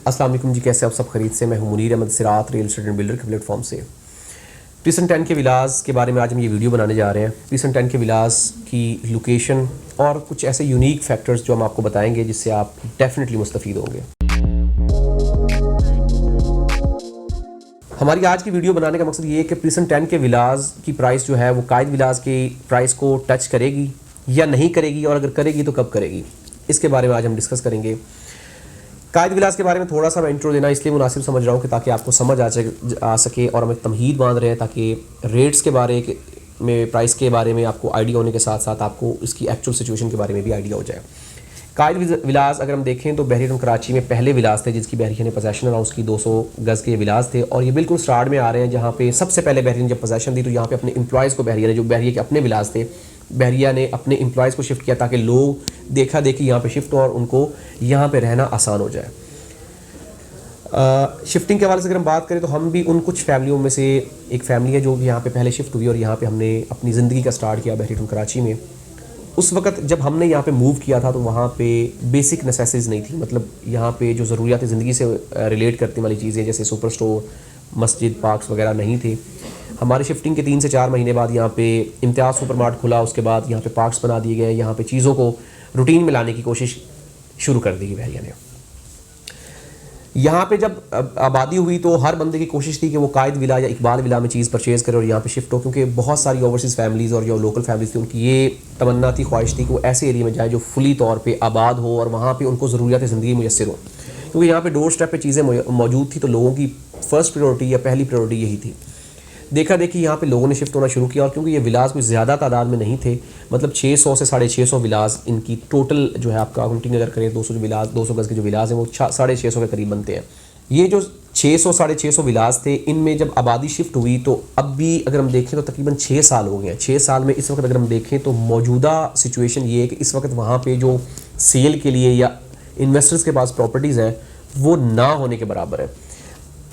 अस्सलाम वालेकुम जी, कैसे आप सब खरीद से। मैं हूं मुनीर अहमद सिरात रियल एस्टेट एंड बिल्डर के प्लेटफॉर्म से। प्रीसन 10 के विलास के बारे में आज हम ये वीडियो बनाने जा रहे हैं। प्रीसन 10 के विलास की लोकेशन और कुछ ऐसे यूनिक फैक्टर्स जो हम आपको बताएंगे जिससे आप डेफिनेटली मुस्तफ़ीद होंगे। हमारी आज की वीडियो बनाने का मकसद ये है कि प्रीसन 10 के विलास की प्राइस जो है वो कायद विलास की प्राइस को टच करेगी या नहीं करेगी, और अगर करेगी तो कब करेगी, इसके बारे में आज हम डिस्कस करेंगे। कायद विलास के बारे में थोड़ा सा मैं इंट्रो देना इसलिए मुनासिब समझ रहा हूँ कि ताकि आपको समझ आ सके और हम एक तमहीद बांध रहे हैं ताकि रेट्स के बारे में, प्राइस के बारे में आपको आइडिया होने के साथ साथ आपको इसकी एक्चुअल सिचुएशन के बारे में भी आइडिया हो जाए। कायद विलास अगर हम देखें तो बहरिया कराची में पहले विलास थे जिसकी बहरिया ने पोजेशन अनाउंस की। 200 गज़ के विलास थे और ये बिल्कुल स्टार्ट में आ रहे हैं जहाँ पे सबसे पहले बहरिया ने जब पोजेशन दी तो यहाँ पे अपने एम्प्लॉयज़ को बहरिया ने, जो बहरिया के अपने विलास थे, बहरिया ने अपने एम्प्लॉयज़ को शिफ्ट किया ताकि लोग देखा देखी यहाँ पे शिफ्ट हो और उनको यहाँ पे रहना आसान हो जाए। शिफ्टिंग के हवाले से अगर हम बात करें तो हम भी उन कुछ फैमिलियों में से एक फैमिली है जो भी यहाँ पे पहले शिफ्ट हुई और यहाँ पे हमने अपनी ज़िंदगी का स्टार्ट किया बहरिया कराची में। उस वक्त जब हमने यहाँ पे मूव किया था तो वहाँ पे बेसिक नेसेसिटीज़ नहीं थी, मतलब यहाँ पे जो ज़रूरियात ज़िंदगी से रिलेट करने वाली चीज़ें जैसे सुपर स्टोर, मस्जिद, पार्क्स वगैरह नहीं थे। हमारी शिफ्टिंग के 3 से 4 महीने बाद यहाँ पे इम्तियाज़ सुपर मार्ट खुला, उसके बाद यहाँ पे पार्क्स बना दिए गए, यहाँ पे चीज़ों को रूटीन में लाने की कोशिश शुरू कर दी बहरिया ने। यहाँ पे जब आबादी हुई तो हर बंदे की कोशिश थी कि वो कायद विला या इकबाल विला में चीज़ परचेज़ करे और यहाँ पे शिफ्ट हो, क्योंकि बहुत सारी ओवरसीज़ फैमिलीज़ और जो लोकल फैमिलीज़ थी उनकी ये तमन्ना थी, ख्वाहिश थी कि वो ऐसे एरिया में जाए जो फुली तौर पे आबाद हो और वहाँ पे उनको ज़रूरियात ज़िंदगी मुयस्सर हो, क्योंकि यहाँ पे डोर स्टेप पे चीज़ें मौजूद थी तो लोगों की फ़र्स्ट प्रायोरिटी या पहली प्रायोरिटी यही थी। देखा देखी यहाँ पे लोगों ने शिफ्ट होना शुरू किया और क्योंकि ये विलास कुछ ज़्यादा तादाद में नहीं थे, मतलब 600 से 650 विलास इनकी टोटल जो है आपका काउंटिंग अगर करें 200 जो विलास 200 गज़ के जो विलास हैं वो 650 के करीब बनते हैं। ये जो 600 650 विलास थे इनमें जब आबादी शिफ्ट हुई तो अब भी अगर हम देखें तो तकरीबन 6 साल हो गए हैं। 6 साल में इस वक्त अगर हम देखें तो मौजूदा सिचुएशन ये है कि इस वक्त वहाँ पे जो सेल के लिए या इन्वेस्टर्स के पास प्रॉपर्टीज़ हैं वो ना होने के बराबर है।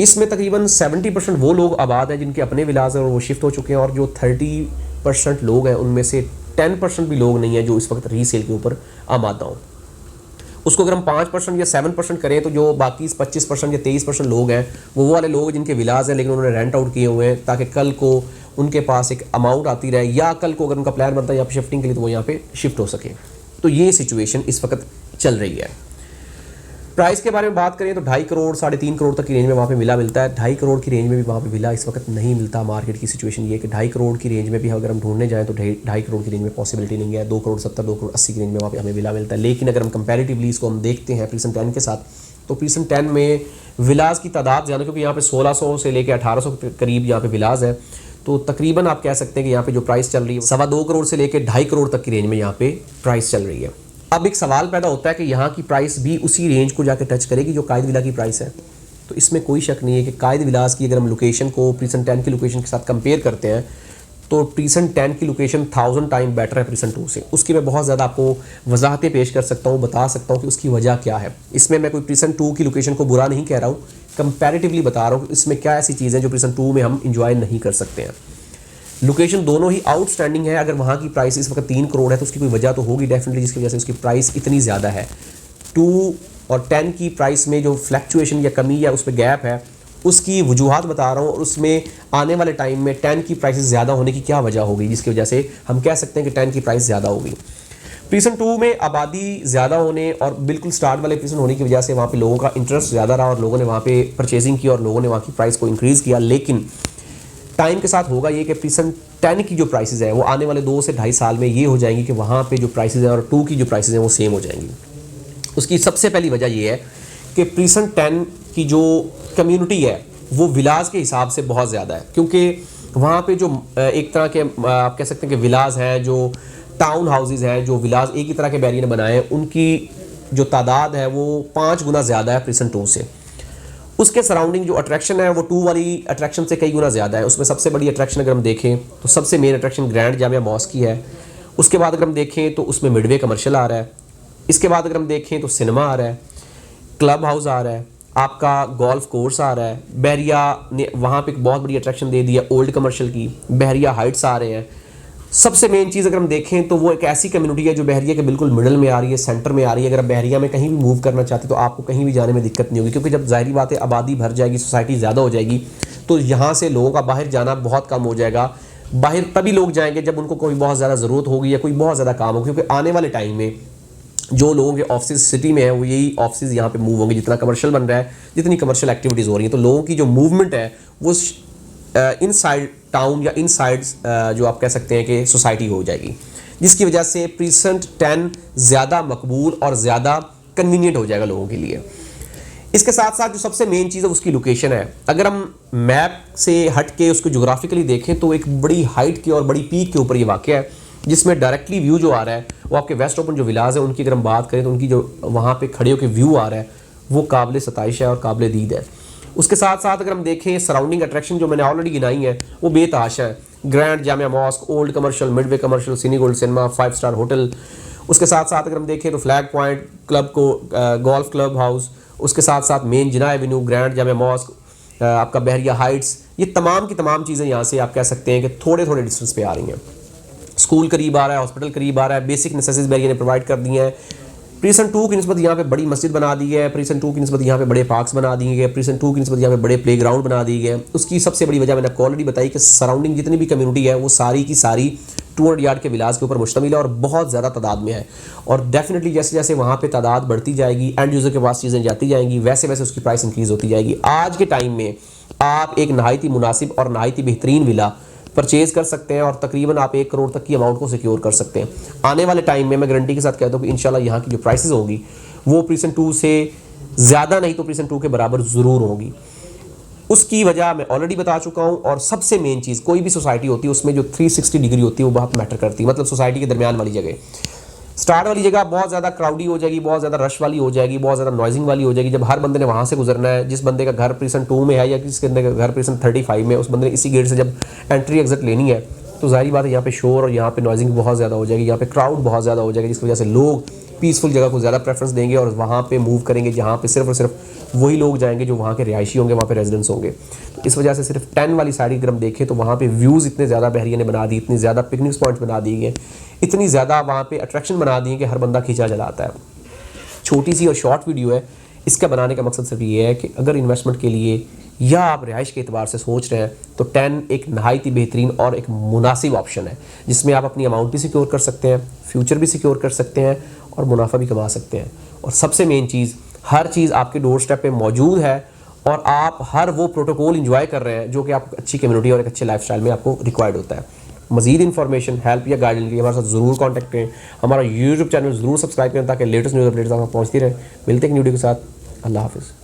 इसमें तकरीबन 70% वो लोग आबाद हैं जिनके अपने विलास हैं और वो शिफ्ट हो चुके हैं, और जो 30% लोग हैं उनमें से 10% भी लोग नहीं हैं जो इस वक्त रीसेल के ऊपर आमादा हों। उसको अगर हम 5% या 7% करें तो जो बाकी 25% या 23% लोग हैं वो वाले लोग जिनके विलास हैं लेकिन उन्होंने रेंट आउट किए हुए हैं ताकि कल को उनके पास एक अमाउंट आती रहे या कल को अगर उनका प्लान बनता है यहाँ पे शिफ्टिंग के लिए तो वो यहाँ पे शिफ्ट हो सके। तो ये सिचुएशन इस वक्त चल रही है। प्राइस के बारे में बात करें तो 2.5 करोड़ 3.5 करोड़ तक की रेंज में वहाँ पे मिला मिलता है। 2.5 करोड़ की रेंज में भी वहाँ पे विला इस वक्त नहीं मिलता। मार्केट की सिचुएशन ये है कि 2.5 करोड़ की रेंज में भी अगर हम ढूंढने जाएँ तो 2.5 करोड़ की रेंज में पॉसिबिलिटी नहीं है। 2 करोड़ 70 2 करोड़ 80 की रेंज में वहाँ पे हमें विला मिलता है। लेकिन अगर हम कंपैरेटिवली इसको हम देखते हैं प्रीसन 10 के साथ तो प्रीसन 10 में विलास की तादाद ज़्यादा, क्योंकि यहाँ पे 1600 से लेकर 1800 के करीब यहाँ पे विलास है। तो तकरीबन आप कह सकते हैं कि यहाँ पे जो प्राइस चल रही है 2.25 करोड़ से लेकर 2.5 करोड़ तक की रेंज में यहाँ पे प्राइस चल रही है। अब एक सवाल पैदा होता है कि यहाँ की प्राइस भी उसी रेंज को जाके टच करेगी जो कायद विला की प्राइस है। तो इसमें कोई शक नहीं है कि कायद विलास की अगर हम लोकेशन को प्रीसन 10 की लोकेशन के साथ कंपेयर करते हैं तो प्रीसन 10 की लोकेशन 1000 टाइम बेटर है प्रीसन 2 से। उसकी मैं बहुत ज़्यादा आपको वजाहतें पेश कर सकता हूँ, बता सकता हूँ कि उसकी वजह क्या है। इसमें मैं कोई प्रीसन 2 की लोकेशन को बुरा नहीं कह रहा हूँ, कंपैरेटिवली बता रहा हूँ कि इसमें क्या ऐसी चीज़ें जो प्रीसन 2 में हम इंजॉय नहीं कर सकते हैं। लोकेशन दोनों ही आउटस्टैंडिंग है। अगर वहाँ की प्राइस इस वक्त 3 करोड़ है तो उसकी कोई वजह तो होगी डेफिनेटली जिसकी वजह से उसकी प्राइस इतनी ज़्यादा है। 2 और 10 की प्राइस में जो फ्लैक्चुएशन या कमी या उसमें गैप है उसकी वजूहात बता रहा हूँ, और उसमें आने वाले टाइम में 10 की प्राइस ज़्यादा होने की क्या वजह होगी जिसकी वजह से हम कह सकते हैं कि 10 की प्राइस ज़्यादा होगी। प्रीसन 2 में आबादी ज़्यादा होने और बिल्कुल स्टार्ट वाले प्रीसन होने की वजह से वहाँ पे लोगों का इंटरेस्ट ज़्यादा रहा और लोगों ने वहाँ पे परचेजिंग की और लोगों ने वहाँ की प्राइस को इंक्रीज़ किया। लेकिन टाइम के साथ होगा ये कि प्रीसन 10 की जो प्राइसेस है वो आने वाले 2 से 2.5 साल में ये हो जाएंगी कि वहाँ पे जो प्राइसेस हैं और 2 की जो प्राइसेस हैं वो सेम हो जाएंगी। उसकी सबसे पहली वजह ये है कि प्रीसन 10 की जो कम्युनिटी है वो विलास के हिसाब से बहुत ज़्यादा है, क्योंकि वहाँ पे जो एक तरह के आप कह सकते हैं कि विलास हैं, जो टाउन हाउसेज हैं, जो विलास एक ही तरह के बैरियर ने बनाए हैं, उनकी जो तादाद है वो 5 गुना ज़्यादा है प्रीसन 2 से। उसके सराउंडिंग जो अट्रैक्शन है वो 2 वाली अट्रैक्शन से कई गुना ज़्यादा है। उसमें सबसे बड़ी अट्रैक्शन अगर हम देखें तो सबसे main attraction grand Jamia mosque की है। उसके बाद अगर हम देखें तो उसमें मिडवे कमर्शियल आ रहा है। इसके बाद अगर हम देखें तो सिनेमा आ रहा है, क्लब हाउस आ रहा है, आपका गोल्फ कोर्स आ रहा है। बहरिया ने वहाँ पे एक बहुत बड़ी अट्रैक्शन दे दी है ओल्ड कमर्शियल की, बहरिया हाइट्स आ रहे हैं, सबसे मेन चीज़ अगर हम देखें तो वो एक ऐसी कम्युनिटी है जो बहरिया के बिल्कुल मिडल में आ रही है, सेंटर में आ रही है। अगर आप बहरिया में कहीं भी मूव करना चाहते तो आपको कहीं भी जाने में दिक्कत नहीं होगी, क्योंकि जब ज़ाहिरी बात है आबादी भर जाएगी, सोसाइटी ज़्यादा हो जाएगी, तो यहाँ से लोगों का बाहर जाना बहुत कम हो जाएगा। बाहर तभी लोग जाएंगे जब उनको कोई बहुत ज़्यादा ज़रूरत होगी या कोई बहुत ज़्यादा काम होगा, क्योंकि आने वाले टाइम में जो लोगों के ऑफिस सिटी में है वो यही ऑफिस यहाँ पे मूव होंगे। जितना कमर्शियल बन रहा है, जितनी कमर्शियल एक्टिविटीज़ हो रही हैं, तो लोगों की जो मूवमेंट है वो इनसाइड टाउन या इनसाइड जो आप कह सकते हैं कि सोसाइटी हो जाएगी, जिसकी वजह से प्रीसेंट 10 ज़्यादा मकबूल और ज़्यादा कन्वीनियंट हो जाएगा लोगों के लिए। इसके साथ साथ जो सबसे मेन चीज़ है उसकी लोकेशन है। अगर हम मैप से हट के उसको जोग्राफिकली देखें तो एक बड़ी हाइट के और बड़ी पीक के ऊपर ये वाक़या है, जिसमें डायरेक्टली व्यू जो आ रहा है वो आपके वेस्ट ओपन जो विलाज है उनकी अगर हम बात करें तो उनकी जो वहाँ पे खड़े होकर व्यू आ रहा है वो काबिल सताइश है और काबिल दीद है। उसके साथ साथ अगर हम देखें सराउंडिंग अट्रैक्शन जो मैंने ऑलरेडी गिनाई है वो बेतहाशा है। Grand Jamia mosque, old commercial, midway commercial, cine gold cinema, 5 star hotel. उसके साथ साथ अगर हम देखें तो फ्लैग पॉइंट क्लब को, गोल्फ क्लब हाउस, उसके साथ साथ main Jinnah avenue, grand Jamia mosque, आपका बहरिया हाइट्स, ये तमाम की तमाम चीज़ें यहाँ से आप कह सकते हैं कि थोड़े थोड़े डिस्टेंस पे आ रही हैं। स्कूल करीब आ रहा है, हॉस्पिटल करीब आ रहा है, बेसिक नेसेसिटीज बहरिया ने प्रोवाइड कर दी हैं। प्रीसन 2 की निस्बत यहाँ पे बड़ी मस्जिद बना दी है, प्रीसन 2 की निस्बत यहाँ पे बड़े पार्क्स बना दिए गए, प्रीसन 2 की निस्बत यहाँ पे बड़े प्लेग्राउंड बना दिए गए। उसकी सबसे बड़ी वजह मैंने आपको ऑलरेडी बताई कि सराउंडिंग जितनी भी कम्युनिटी है वो सारी की सारी 200 यार्ड के विलास के ऊपर मुश्तमिल है और बहुत ज़्यादा तादाद में है। और डेफिनेटली जैसे जैसे वहाँ पे तादाद बढ़ती जाएगी, एंड यूज़र के पास चीज़ें जाती जाएंगी, वैसे वैसे उसकी प्राइस इंक्रीज़ होती जाएगी। आज के टाइम में आप एक नहायती मुनासिब और नहायती बेहतरीन विला परचेज कर सकते हैं और तकरीबन आप 1 करोड़ तक की अमाउंट को सिक्योर कर सकते हैं। आने वाले टाइम में मैं गारंटी के साथ कहता हूँ कि इंशाल्लाह यहाँ की जो प्राइसेस होगी वो प्रीसन 2 से ज़्यादा नहीं तो प्रीसन 2 के बराबर ज़रूर होगी। उसकी वजह मैं ऑलरेडी बता चुका हूँ। और सबसे मेन चीज़, कोई भी सोसाइटी होती है उसमें जो 360 डिग्री होती है वो बहुत मैटर करती है। मतलब सोसाइटी के दरमियान वाली जगह, स्टार्ट वाली जगह बहुत ज़्यादा क्राउडी हो जाएगी, बहुत ज़्यादा रश वाली हो जाएगी, बहुत ज़्यादा नॉइजिंग वाली हो जाएगी। जब हर बंदे ने वहाँ से गुजरना है, जिस बंदे का घर प्रीसन 2 में है या किसी बंदे का घर प्रीसन 35 में, उस बंदे ने इसी गेट से जब एंट्री एग्जिट लेनी है, तो जाहिर बात है यहाँ पे शोर और यहाँ पे नॉइजिंग बहुत ज़्यादा हो जाएगी, यहाँ पे क्राउड बहुत ज़्यादा हो जाएगी, जिसकी वजह से लोग पीसफुल जगह को ज़्यादा प्रेफरेंस देंगे और वहाँ पे मूव करेंगे जहाँ पे सिर्फ और सिर्फ वही लोग जाएंगे जो वहाँ के रिहायशी होंगे, वहाँ पे रेजिडेंट्स होंगे। तो इस वजह से सिर्फ 10 वाली साइड अगर हम देखें तो वहाँ पे व्यूज़ इतने ज़्यादा बहरिया ने बना दी, इतनी ज़्यादा पिकनिक स्पॉट्स बना दिए गए, इतनी ज़्यादा वहाँ पे अट्रैक्शन बना दिए कि हर बंदा खींचा चलाता है। छोटी सी और शॉर्ट वीडियो है, इसका बनाने का मकसद सिर्फ ये है कि अगर इन्वेस्टमेंट के लिए या आप रिहाइश के एतबार से सोच रहे हैं तो 10 एक नहायती बेहतरीन और एक मुनासिब ऑप्शन है, जिसमें आप अपनी अमाउंट भी सिक्योर कर सकते हैं, फ्यूचर भी सिक्योर कर सकते हैं और मुनाफा भी कमा सकते हैं। और सबसे मेन चीज़, हर चीज़ आपके डोर स्टेप पे मौजूद है और आप हर वो प्रोटोकॉल इंजॉय कर रहे हैं जो कि आप अच्छी कम्युनिटी और एक अच्छे लाइफस्टाइल में आपको रिक्वायर्ड होता है। मज़ीद इन्फॉर्मेशन, हेल्प या गाइडेंस के लिए हमारे साथ ज़रूर कॉन्टैक्ट करें। हमारा यूट्यूब चैनल ज़रूर सब्सक्राइब करें ताकि लेटेस्ट न्यूज़ अपडेट्स आप पहुँचती रहे। मिलते हैं एक वीडियो के साथ। अल्लाह हाफ़िज़।